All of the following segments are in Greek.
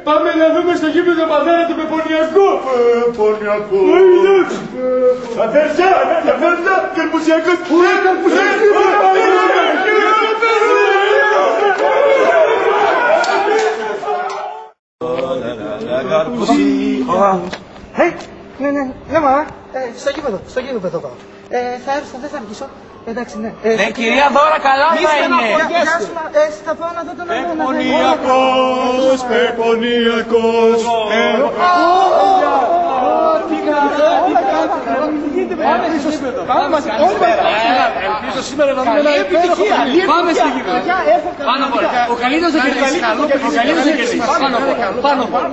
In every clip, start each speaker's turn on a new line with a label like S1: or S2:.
S1: Πάμε να δούμε στο γήπεδο Παδάρα του Πεπονιακού. Πεπονιακού. Αδέρφια, Καρπουσιακός.
S2: Ναι, μα, στο γήπεδο εδώ. Θα έρθω, δεν θα αργήσω. Εντάξει, ναι.
S3: Ναι, κυρία Δώρα, καλά θα είναι.
S2: Θα πάω να δω τον αγώνα.
S1: Πεπονιακός, Πεπονιακός.
S3: Ελπίζω σήμερα να δούμε ένα επιτυχία. Πάμε στη γήπεδο. Πάνω από όλα. Ο καλύτερος θα κερδίσει. Ο καλύτερος θα κερδίσει. Πάνω από όλα.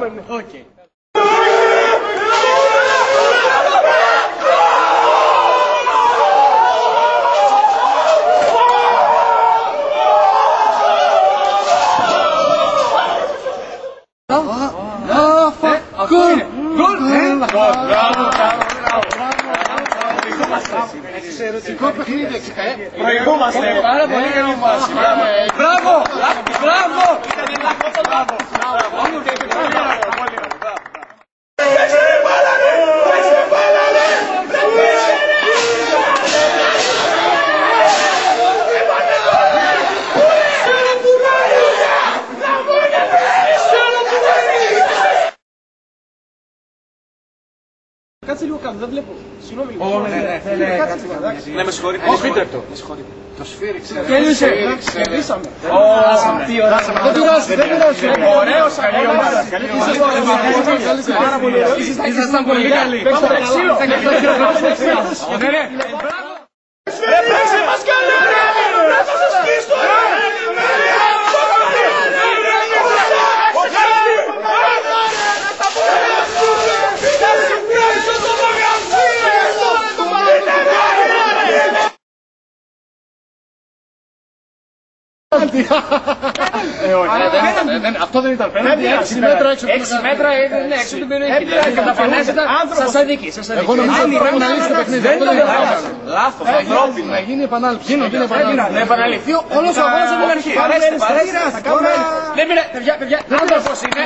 S1: Εξαιρετικό παιχνίδι,
S3: προηγούμαστε. Πάρα πολύ καλή βάση. Μπράβο! Μπράβο!
S1: Κάτσε λίγο κάτω, δεν βλέπω. Συγγνώμη λίγο.
S3: Ναι, με συγχωρείτε.
S1: Το σφύριξε.
S3: Τέλειωσε.
S1: Κερδίσαμε.
S3: Τι ωραία.
S1: Δεν πειράζει, δεν πειράζει.
S3: Ωραίος, καλή ομάδα. Ήσασταν πολύ καλοί. Έπαιξε μας καλά ρε! Να σας σκίσω ρε!
S1: Αυτό δεν ήταν πέναντι. 6 μέτρα έξω.
S3: 6 μέτρα είναι έξω από την περιοχή. Καταφανέζεται σας αδίκη.
S1: Εγώ νομίζω ότι πρέπει να λύσει το παιχνίδι.
S3: Δεν το λάθος.
S1: Να γίνει επανάληψη.
S3: Να επαναληφθεί όλος ο αγώνας από την αρχή. Παρέστε. Δεν πειράζει. Παιδιά, άνθρωπος είναι.